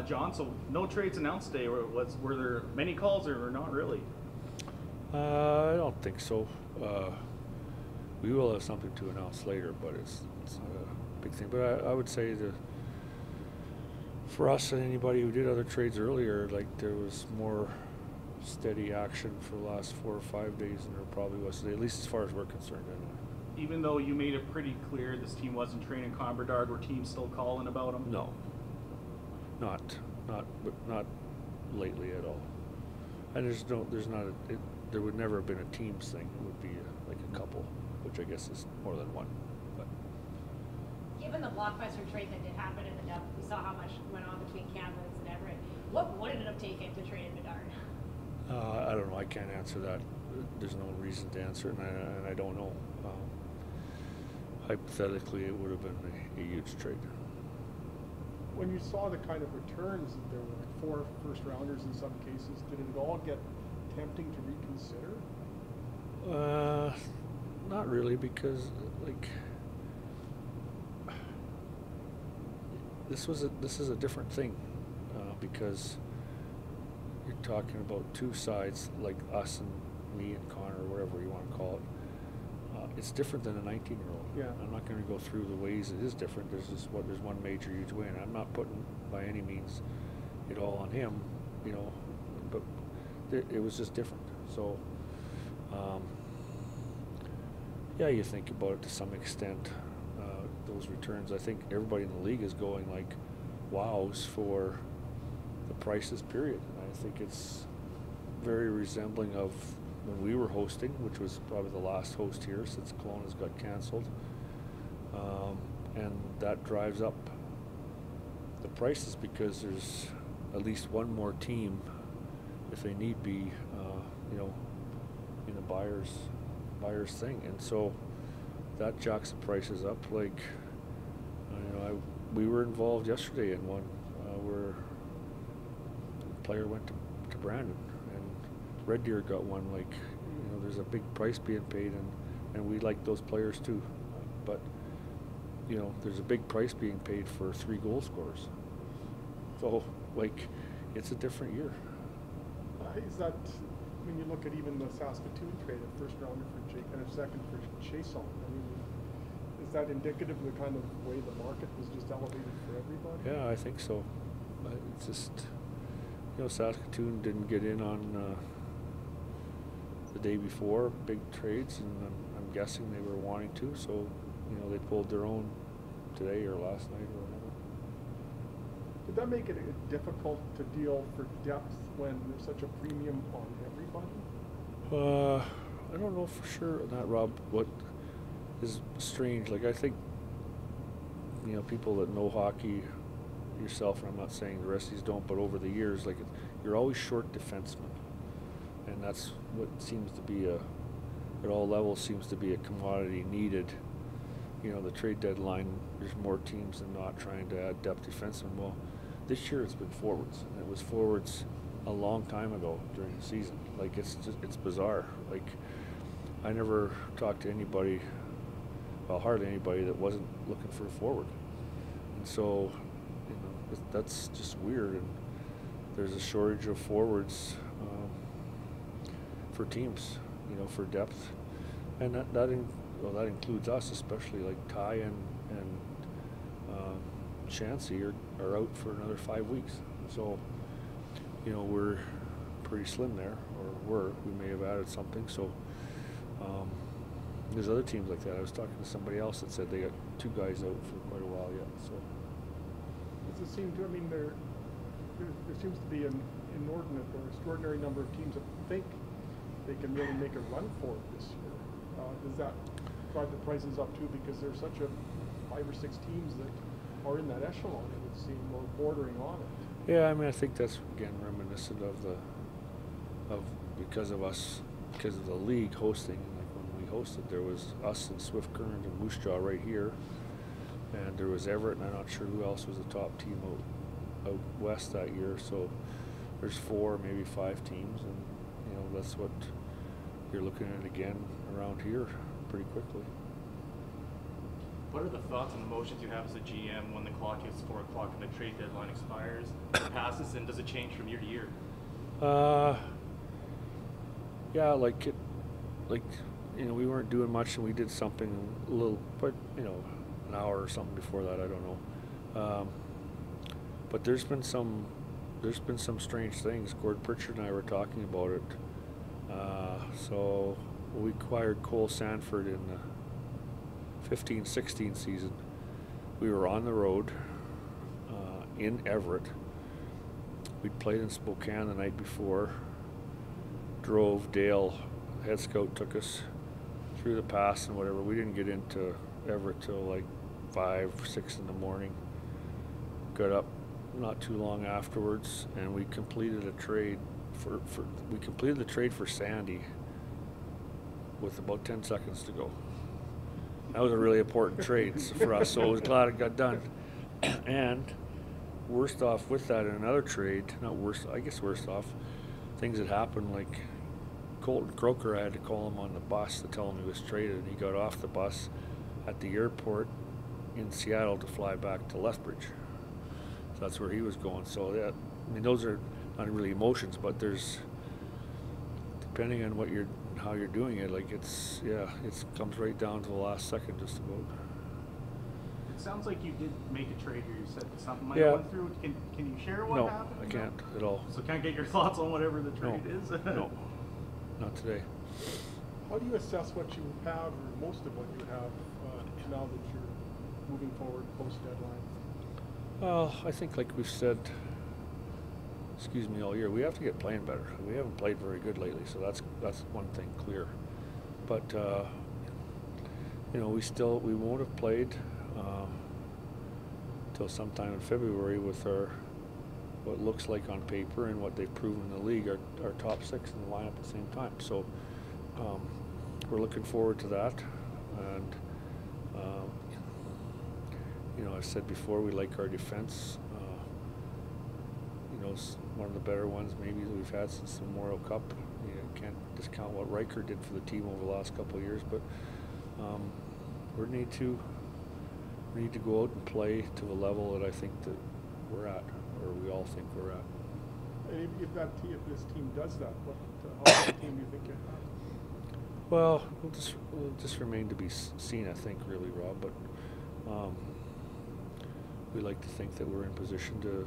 John, so no trades announced today. Were there many calls or not really? I don't think so. We will have something to announce later, but it's not a big thing. But I would say that for us and anybody who did other trades earlier, like there was more steady action for the last 4 or 5 days than there probably was today, at least as far as we're concerned anyway. Even though you made it pretty clear this team wasn't training Comberdard, were teams still calling about him? No. Not lately at all. And there would never have been a teams thing. It would be like a couple, which I guess is more than one. But given the blockbuster trade that did happen in the depth, we saw how much went on between Kamloops and Everett. What would it have taken to trade Bedard? I don't know. I can't answer that. There's no reason to answer it, and I don't know. Hypothetically, it would have been a huge trade. When you saw the kind of returns, there were like 4 first-rounders in some cases, did it all get tempting to reconsider? Not really, because like this is a different thing, because you're talking about two sides, like us and me and Connor, or whatever you want to call it. It's different than a 19-year-old. Yeah. I'm not going to go through the ways it is different. There's one major huge win. I'm not putting by any means it all on him, but it was just different. So, yeah, you think about it to some extent. Those returns, I think everybody in the league is going like wows for the prices, period. And I think it's very resembling of when we were hosting, which was probably the last host here since Kelowna's got canceled, and that drives up the prices because there's at least one more team, if they need be, in the buyer's thing, and so that jacks the prices up. Like, we were involved yesterday in one where a player went to Brandon. Red Deer got one, like, there's a big price being paid, and we like those players too. But, there's a big price being paid for 3 goal scorers. So, like, it's a different year. Is that, when you look at even the Saskatoon trade, a first rounder for Jake and a second for Chason, is that indicative of the kind of way the market was just elevated for everybody? Yeah, I think so. It's just, Saskatoon didn't get in on the day before big trades, and I'm guessing they were wanting to, so they pulled their own today or last night or whatever. Did that make it difficult to deal for depth when there's such a premium on everybody? I don't know for sure on that, Rob. What is strange, like, I think people that know hockey, yourself, and I'm not saying the rest of these don't, but over the years, like, you're always short defensemen. And that's what seems to be at all levels, seems to be a commodity needed. The trade deadline, there's more teams than not trying to add depth defensemen. Well, this year it's been forwards, and it was forwards a long time ago during the season. Like, it's bizarre. Like, I never talked to anybody, well, hardly anybody, that wasn't looking for a forward. And so, that's just weird. And there's a shortage of forwards for teams, for depth, and that includes us, especially like Ty and Chansey are out for another 5 weeks. So, we're pretty slim there, or we may have added something. So, there's other teams like that. I was talking to somebody else that said they got 2 guys out for quite a while yet. So, does it seem to? I mean, there seems to be an inordinate or extraordinary number of teams that think they can really make a run for it this year. Does that drive the prices up too, because there's such a 5 or 6 teams that are in that echelon, it would seem, or bordering on it? Yeah, I mean, I think that's, again, reminiscent of because of the league hosting. Like, when we hosted, there was us and Swift Current and Moose Jaw right here, and there was Everett, and I'm not sure who else was the top team out west that year. So there's 4, maybe 5 teams, and that's what you're looking at again around here pretty quickly. What are the thoughts and emotions you have as a GM when the clock hits 4 o'clock and the trade deadline expires or passes, and does it change from year to year? Yeah, like we weren't doing much, and we did something a little, but an hour or something before that. I don't know. But there's been some strange things. Gord Pritchard and I were talking about it. So we acquired Cole Sanford in the 15-16 season. We were on the road in Everett. We'd played in Spokane the night before. Drove. Dale, head scout, took us through the pass and whatever. We didn't get into Everett till like 5, 6 in the morning. Got up not too long afterwards, and we completed a trade for Sandy with about 10 seconds to go. That was a really important trade for us, so I was glad it got done. And worst off with that, in another trade, not worst, I guess worst off, things that happened, like Colton Croker, I had to call him on the bus to tell him he was traded, and he got off the bus at the airport in Seattle to fly back to Lethbridge. So that's where he was going. So yeah, I mean, those are not really emotions, but there's, depending on how you're doing it, like it comes right down to the last second just about. It sounds like you did make a trade here. You said something might have went through. Can you share what happened? No, I can't at all. So can't get your thoughts on whatever the trade is? No, not today. How do you assess what you have, or most of what you have, now that you're moving forward post-deadline? Well, I think like we've said, all year, we have to get playing better. We haven't played very good lately, so that's one thing clear. But we won't have played till sometime in February with what looks like on paper and what they've proven in the league, our top 6 in the lineup at the same time. So we're looking forward to that, and I said before, we like our defense. It's one of the better ones maybe that we've had since the Memorial Cup. You can't discount what Riker did for the team over the last couple of years, but we need to go out and play to a level that I think that we're at, or we all think we're at. And if this team does that, how good a team do you think you have? Well, we'll just remain to be seen, I think, really, Rob. But we like to think that we're in position to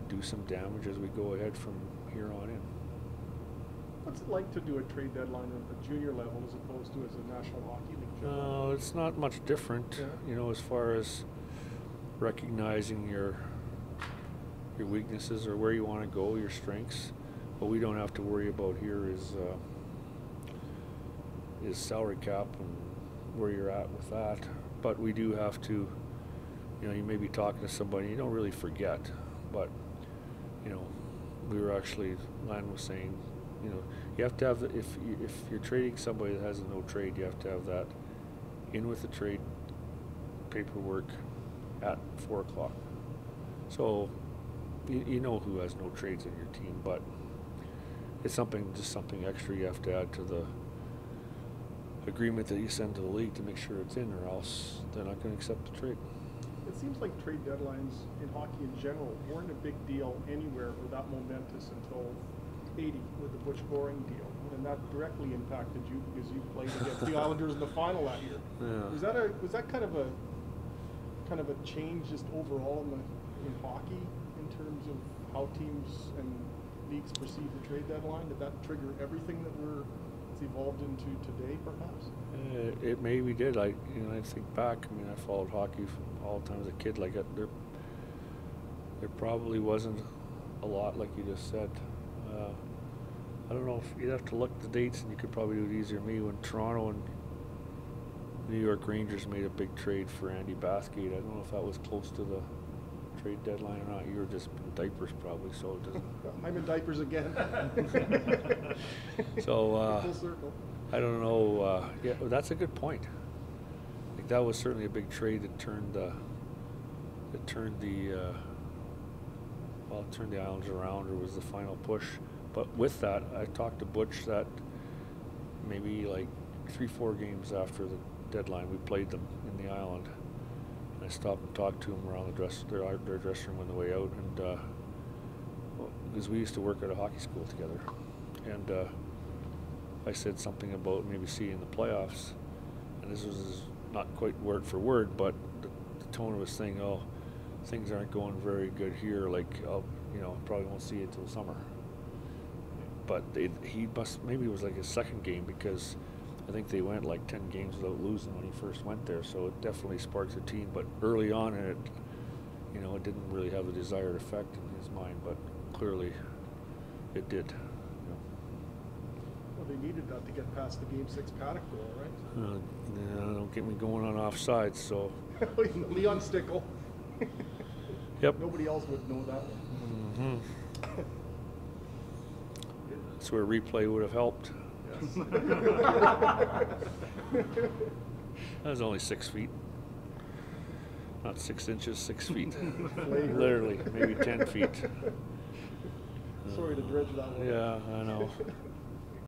do some damage as we go ahead from here on in. What's it like to do a trade deadline at the junior level as opposed to as a National Hockey League? No, it's not much different, as far as recognizing your weaknesses or where you want to go, your strengths. What we don't have to worry about here is salary cap and where you're at with that. But we do have to, you may be talking to somebody, you don't really forget, but we were actually, Lan was saying, you have to have if you're trading somebody that has a no trade, you have to have that in with the trade paperwork at 4 o'clock. So you know who has no trades in your team, but it's just something extra you have to add to the agreement that you send to the league to make sure it's in, or else they're not going to accept the trade. It seems like trade deadlines in hockey in general weren't a big deal anywhere or that momentous until '80 with the Butch Goring deal, and that directly impacted you because you played against the Islanders in the final that year. Yeah. Was that kind of a change just overall in hockey in terms of how teams and leagues perceive the trade deadline? Did that trigger everything that it's evolved into today, perhaps? It maybe did. I think back. I mean, I followed hockey all the time as a kid. Like there probably wasn't a lot, like you just said. I don't know if you'd have to look at the dates, and you could probably do it easier than me. When Toronto and New York Rangers made a big trade for Andy Bathgate, I don't know if that was close to the trade deadline or not. You were just in diapers probably, so it doesn't. I'm in diapers again. So full circle. I don't know. Yeah, that's a good point. Like that was certainly a big trade that turned the Islanders around, or was the final push. But with that, I talked to Butch that maybe like 3-4 games after the deadline, we played them in the island. And I stopped and talked to them around their dressing room on the way out, and because we used to work at a hockey school together, and I said something about maybe seeing the playoffs, and this was not quite word for word, but the tone of his thing, oh, things aren't going very good here, like, probably won't see it till summer. But he must, maybe it was like his second game, because I think they went like 10 games without losing when he first went there, so it definitely sparked the team. But early on in it, it didn't really have the desired effect in his mind, but clearly it did. Well, they needed that to get past the Game 6 Paddock goal, right? Don't get me going on offsides, so. Leon Stickle. Yep. Nobody else would know that one. Mm-hmm. That's where replay would have helped. Yes. That was only 6 feet. Not 6 inches, 6 feet. Flagrant. Literally, maybe 10 feet. Sorry to dredge that one. Yeah, I know.